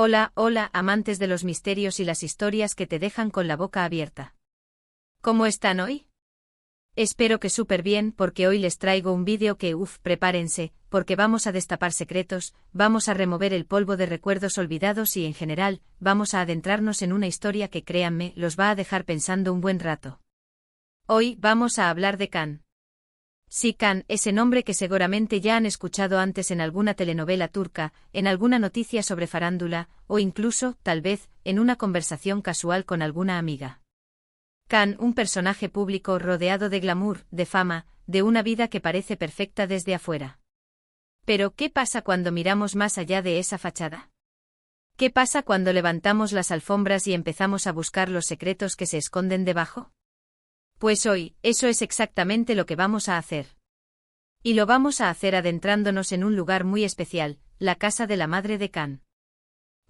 Hola, hola, amantes de los misterios y las historias que te dejan con la boca abierta. ¿Cómo están hoy? Espero que súper bien porque hoy les traigo un vídeo que prepárense, porque vamos a destapar secretos, vamos a remover el polvo de recuerdos olvidados y en general, vamos a adentrarnos en una historia que créanme, los va a dejar pensando un buen rato. Hoy vamos a hablar de Can. Sí, Can, ese nombre que seguramente ya han escuchado antes en alguna telenovela turca, en alguna noticia sobre farándula, o incluso, tal vez, en una conversación casual con alguna amiga. Can, un personaje público rodeado de glamour, de fama, de una vida que parece perfecta desde afuera. Pero, ¿qué pasa cuando miramos más allá de esa fachada? ¿Qué pasa cuando levantamos las alfombras y empezamos a buscar los secretos que se esconden debajo? Pues hoy, eso es exactamente lo que vamos a hacer. Y lo vamos a hacer adentrándonos en un lugar muy especial, la casa de la madre de Can.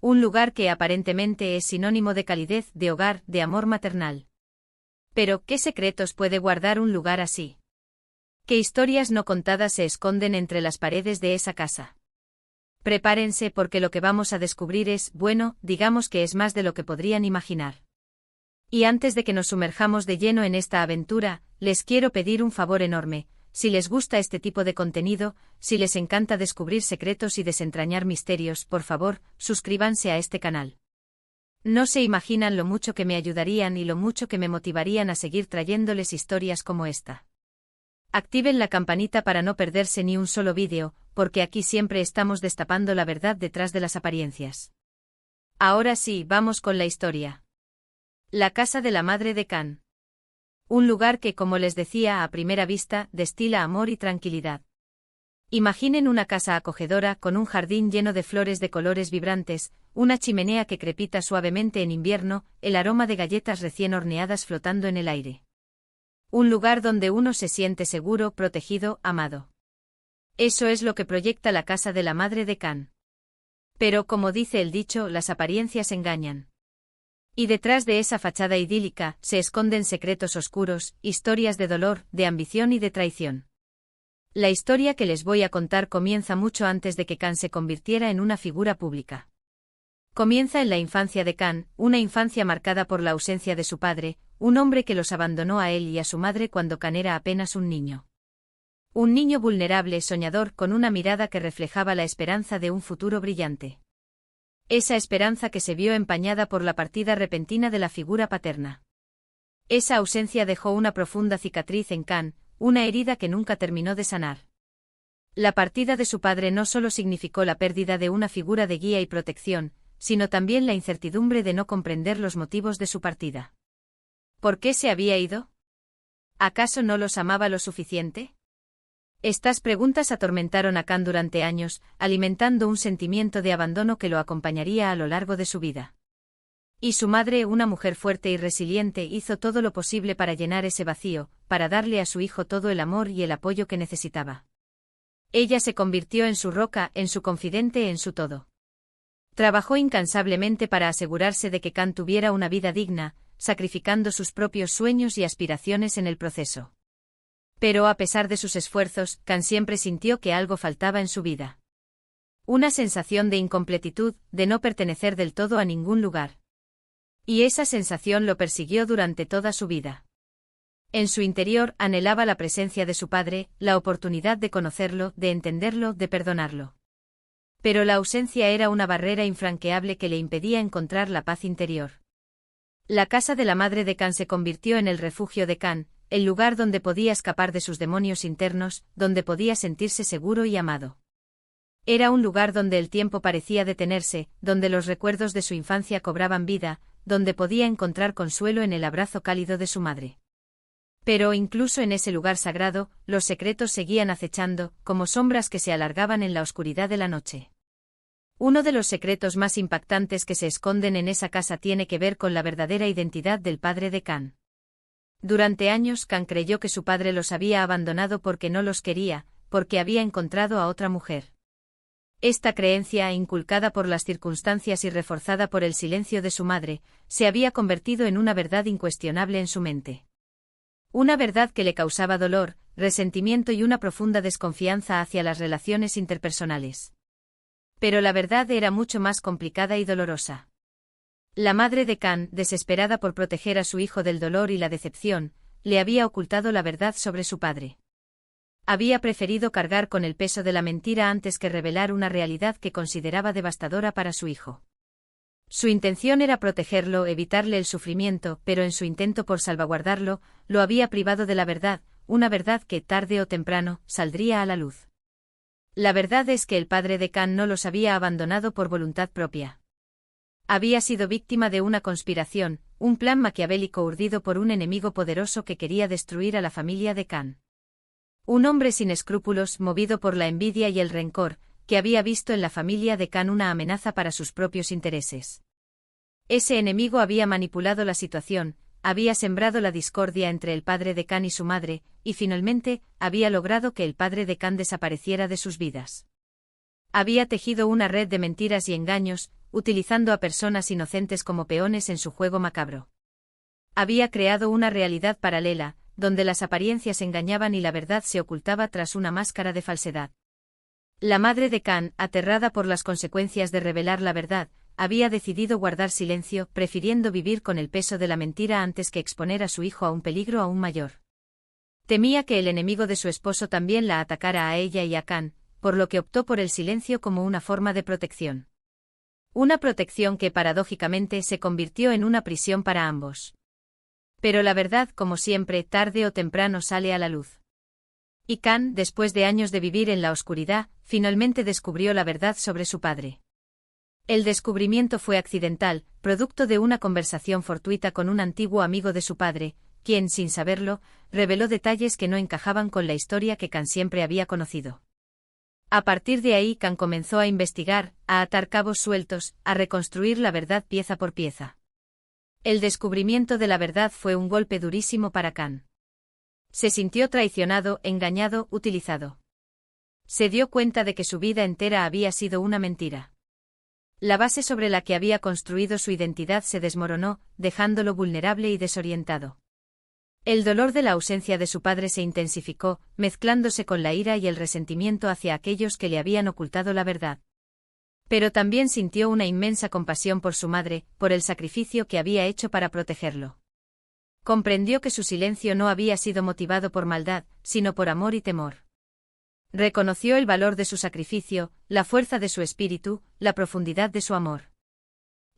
Un lugar que aparentemente es sinónimo de calidez, de hogar, de amor maternal. Pero, ¿qué secretos puede guardar un lugar así? ¿Qué historias no contadas se esconden entre las paredes de esa casa? Prepárense porque lo que vamos a descubrir es, bueno, digamos que es más de lo que podrían imaginar. Y antes de que nos sumerjamos de lleno en esta aventura, les quiero pedir un favor enorme. Si les gusta este tipo de contenido, si les encanta descubrir secretos y desentrañar misterios, por favor, suscríbanse a este canal. No se imaginan lo mucho que me ayudarían y lo mucho que me motivarían a seguir trayéndoles historias como esta. Activen la campanita para no perderse ni un solo vídeo, porque aquí siempre estamos destapando la verdad detrás de las apariencias. Ahora sí, vamos con la historia. La casa de la madre de Can. Un lugar que, como les decía a primera vista, destila amor y tranquilidad. Imaginen una casa acogedora con un jardín lleno de flores de colores vibrantes, una chimenea que crepita suavemente en invierno, el aroma de galletas recién horneadas flotando en el aire. Un lugar donde uno se siente seguro, protegido, amado. Eso es lo que proyecta la casa de la madre de Can. Pero, como dice el dicho, las apariencias engañan. Y detrás de esa fachada idílica, se esconden secretos oscuros, historias de dolor, de ambición y de traición. La historia que les voy a contar comienza mucho antes de que Can se convirtiera en una figura pública. Comienza en la infancia de Can, una infancia marcada por la ausencia de su padre, un hombre que los abandonó a él y a su madre cuando Can era apenas un niño. Un niño vulnerable, soñador, con una mirada que reflejaba la esperanza de un futuro brillante. Esa esperanza que se vio empañada por la partida repentina de la figura paterna. Esa ausencia dejó una profunda cicatriz en Can, una herida que nunca terminó de sanar. La partida de su padre no solo significó la pérdida de una figura de guía y protección, sino también la incertidumbre de no comprender los motivos de su partida. ¿Por qué se había ido? ¿Acaso no los amaba lo suficiente? Estas preguntas atormentaron a Can durante años, alimentando un sentimiento de abandono que lo acompañaría a lo largo de su vida. Y su madre, una mujer fuerte y resiliente, hizo todo lo posible para llenar ese vacío, para darle a su hijo todo el amor y el apoyo que necesitaba. Ella se convirtió en su roca, en su confidente, en su todo. Trabajó incansablemente para asegurarse de que Can tuviera una vida digna, sacrificando sus propios sueños y aspiraciones en el proceso. Pero a pesar de sus esfuerzos, Can siempre sintió que algo faltaba en su vida. Una sensación de incompletitud, de no pertenecer del todo a ningún lugar. Y esa sensación lo persiguió durante toda su vida. En su interior anhelaba la presencia de su padre, la oportunidad de conocerlo, de entenderlo, de perdonarlo. Pero la ausencia era una barrera infranqueable que le impedía encontrar la paz interior. La casa de la madre de Can se convirtió en el refugio de Can, el lugar donde podía escapar de sus demonios internos, donde podía sentirse seguro y amado. Era un lugar donde el tiempo parecía detenerse, donde los recuerdos de su infancia cobraban vida, donde podía encontrar consuelo en el abrazo cálido de su madre. Pero incluso en ese lugar sagrado, los secretos seguían acechando, como sombras que se alargaban en la oscuridad de la noche. Uno de los secretos más impactantes que se esconden en esa casa tiene que ver con la verdadera identidad del padre de Can. Durante años Can creyó que su padre los había abandonado porque no los quería, porque había encontrado a otra mujer. Esta creencia, inculcada por las circunstancias y reforzada por el silencio de su madre, se había convertido en una verdad incuestionable en su mente. Una verdad que le causaba dolor, resentimiento y una profunda desconfianza hacia las relaciones interpersonales. Pero la verdad era mucho más complicada y dolorosa. La madre de Khan, desesperada por proteger a su hijo del dolor y la decepción, le había ocultado la verdad sobre su padre. Había preferido cargar con el peso de la mentira antes que revelar una realidad que consideraba devastadora para su hijo. Su intención era protegerlo, evitarle el sufrimiento, pero en su intento por salvaguardarlo, lo había privado de la verdad, una verdad que, tarde o temprano, saldría a la luz. La verdad es que el padre de Khan no los había abandonado por voluntad propia. Había sido víctima de una conspiración, un plan maquiavélico urdido por un enemigo poderoso que quería destruir a la familia de Khan. Un hombre sin escrúpulos, movido por la envidia y el rencor, que había visto en la familia de Khan una amenaza para sus propios intereses. Ese enemigo había manipulado la situación, había sembrado la discordia entre el padre de Khan y su madre, y finalmente, había logrado que el padre de Khan desapareciera de sus vidas. Había tejido una red de mentiras y engaños, utilizando a personas inocentes como peones en su juego macabro. Había creado una realidad paralela, donde las apariencias engañaban y la verdad se ocultaba tras una máscara de falsedad. La madre de Khan, aterrada por las consecuencias de revelar la verdad, había decidido guardar silencio, prefiriendo vivir con el peso de la mentira antes que exponer a su hijo a un peligro aún mayor. Temía que el enemigo de su esposo también la atacara a ella y a Khan, por lo que optó por el silencio como una forma de protección. Una protección que paradójicamente se convirtió en una prisión para ambos. Pero la verdad, como siempre, tarde o temprano sale a la luz. Y Khan, después de años de vivir en la oscuridad, finalmente descubrió la verdad sobre su padre. El descubrimiento fue accidental, producto de una conversación fortuita con un antiguo amigo de su padre, quien, sin saberlo, reveló detalles que no encajaban con la historia que Khan siempre había conocido. A partir de ahí, Khan comenzó a investigar, a atar cabos sueltos, a reconstruir la verdad pieza por pieza. El descubrimiento de la verdad fue un golpe durísimo para Khan. Se sintió traicionado, engañado, utilizado. Se dio cuenta de que su vida entera había sido una mentira. La base sobre la que había construido su identidad se desmoronó, dejándolo vulnerable y desorientado. El dolor de la ausencia de su padre se intensificó, mezclándose con la ira y el resentimiento hacia aquellos que le habían ocultado la verdad. Pero también sintió una inmensa compasión por su madre, por el sacrificio que había hecho para protegerlo. Comprendió que su silencio no había sido motivado por maldad, sino por amor y temor. Reconoció el valor de su sacrificio, la fuerza de su espíritu, la profundidad de su amor.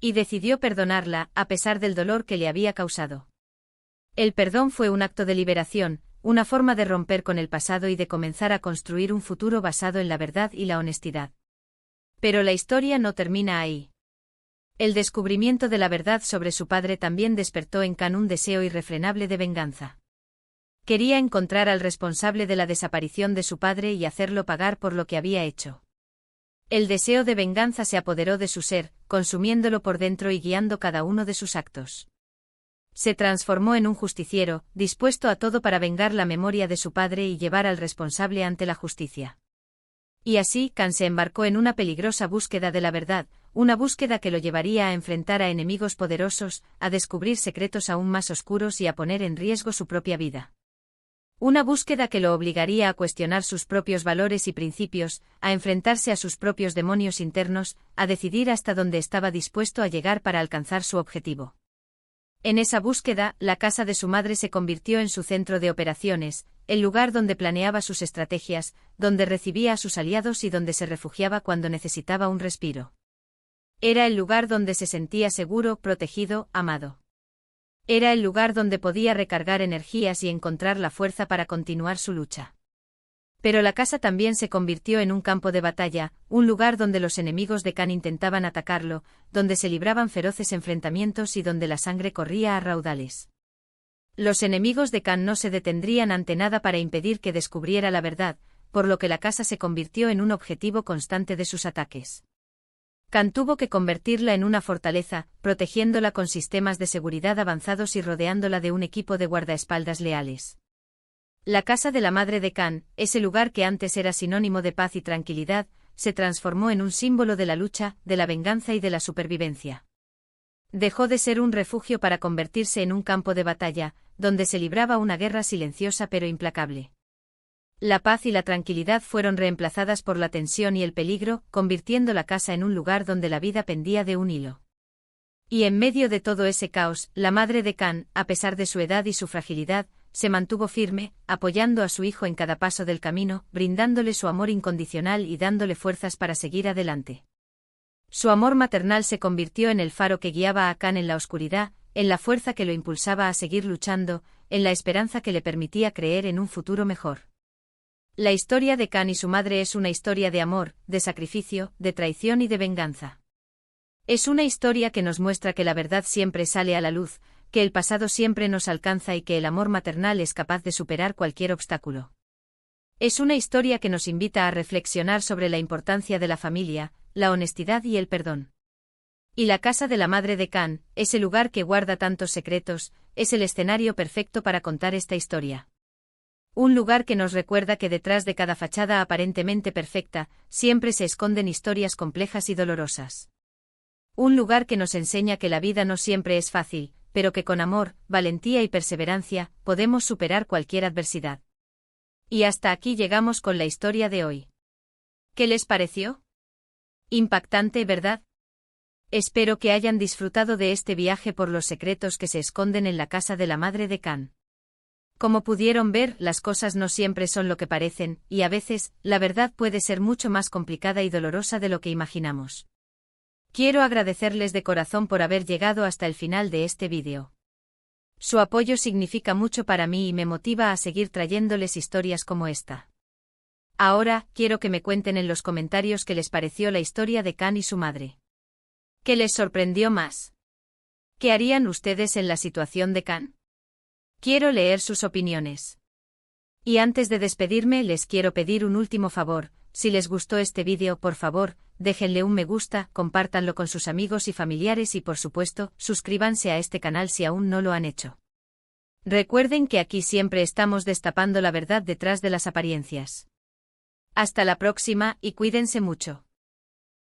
Y decidió perdonarla, a pesar del dolor que le había causado. El perdón fue un acto de liberación, una forma de romper con el pasado y de comenzar a construir un futuro basado en la verdad y la honestidad. Pero la historia no termina ahí. El descubrimiento de la verdad sobre su padre también despertó en Khan un deseo irrefrenable de venganza. Quería encontrar al responsable de la desaparición de su padre y hacerlo pagar por lo que había hecho. El deseo de venganza se apoderó de su ser, consumiéndolo por dentro y guiando cada uno de sus actos. Se transformó en un justiciero, dispuesto a todo para vengar la memoria de su padre y llevar al responsable ante la justicia. Y así, Khan se embarcó en una peligrosa búsqueda de la verdad, una búsqueda que lo llevaría a enfrentar a enemigos poderosos, a descubrir secretos aún más oscuros y a poner en riesgo su propia vida. Una búsqueda que lo obligaría a cuestionar sus propios valores y principios, a enfrentarse a sus propios demonios internos, a decidir hasta dónde estaba dispuesto a llegar para alcanzar su objetivo. En esa búsqueda, la casa de su madre se convirtió en su centro de operaciones, el lugar donde planeaba sus estrategias, donde recibía a sus aliados y donde se refugiaba cuando necesitaba un respiro. Era el lugar donde se sentía seguro, protegido, amado. Era el lugar donde podía recargar energías y encontrar la fuerza para continuar su lucha. Pero la casa también se convirtió en un campo de batalla, un lugar donde los enemigos de Khan intentaban atacarlo, donde se libraban feroces enfrentamientos y donde la sangre corría a raudales. Los enemigos de Khan no se detendrían ante nada para impedir que descubriera la verdad, por lo que la casa se convirtió en un objetivo constante de sus ataques. Khan tuvo que convertirla en una fortaleza, protegiéndola con sistemas de seguridad avanzados y rodeándola de un equipo de guardaespaldas leales. La casa de la madre de Khan, ese lugar que antes era sinónimo de paz y tranquilidad, se transformó en un símbolo de la lucha, de la venganza y de la supervivencia. Dejó de ser un refugio para convertirse en un campo de batalla, donde se libraba una guerra silenciosa pero implacable. La paz y la tranquilidad fueron reemplazadas por la tensión y el peligro, convirtiendo la casa en un lugar donde la vida pendía de un hilo. Y en medio de todo ese caos, la madre de Can, a pesar de su edad y su fragilidad, se mantuvo firme, apoyando a su hijo en cada paso del camino, brindándole su amor incondicional y dándole fuerzas para seguir adelante. Su amor maternal se convirtió en el faro que guiaba a Can en la oscuridad, en la fuerza que lo impulsaba a seguir luchando, en la esperanza que le permitía creer en un futuro mejor. La historia de Can y su madre es una historia de amor, de sacrificio, de traición y de venganza. Es una historia que nos muestra que la verdad siempre sale a la luz, que el pasado siempre nos alcanza y que el amor maternal es capaz de superar cualquier obstáculo. Es una historia que nos invita a reflexionar sobre la importancia de la familia, la honestidad y el perdón. Y la casa de la madre de Can, ese lugar que guarda tantos secretos, es el escenario perfecto para contar esta historia. Un lugar que nos recuerda que detrás de cada fachada aparentemente perfecta, siempre se esconden historias complejas y dolorosas. Un lugar que nos enseña que la vida no siempre es fácil, pero que con amor, valentía y perseverancia, podemos superar cualquier adversidad. Y hasta aquí llegamos con la historia de hoy. ¿Qué les pareció? Impactante, ¿verdad? Espero que hayan disfrutado de este viaje por los secretos que se esconden en la casa de la madre de Can. Como pudieron ver, las cosas no siempre son lo que parecen, y a veces, la verdad puede ser mucho más complicada y dolorosa de lo que imaginamos. Quiero agradecerles de corazón por haber llegado hasta el final de este vídeo. Su apoyo significa mucho para mí y me motiva a seguir trayéndoles historias como esta. Ahora, quiero que me cuenten en los comentarios qué les pareció la historia de Can y su madre. ¿Qué les sorprendió más? ¿Qué harían ustedes en la situación de Can? Quiero leer sus opiniones. Y antes de despedirme les quiero pedir un último favor, si les gustó este vídeo por favor, déjenle un me gusta, compártanlo con sus amigos y familiares y por supuesto, suscríbanse a este canal si aún no lo han hecho. Recuerden que aquí siempre estamos destapando la verdad detrás de las apariencias. Hasta la próxima y cuídense mucho.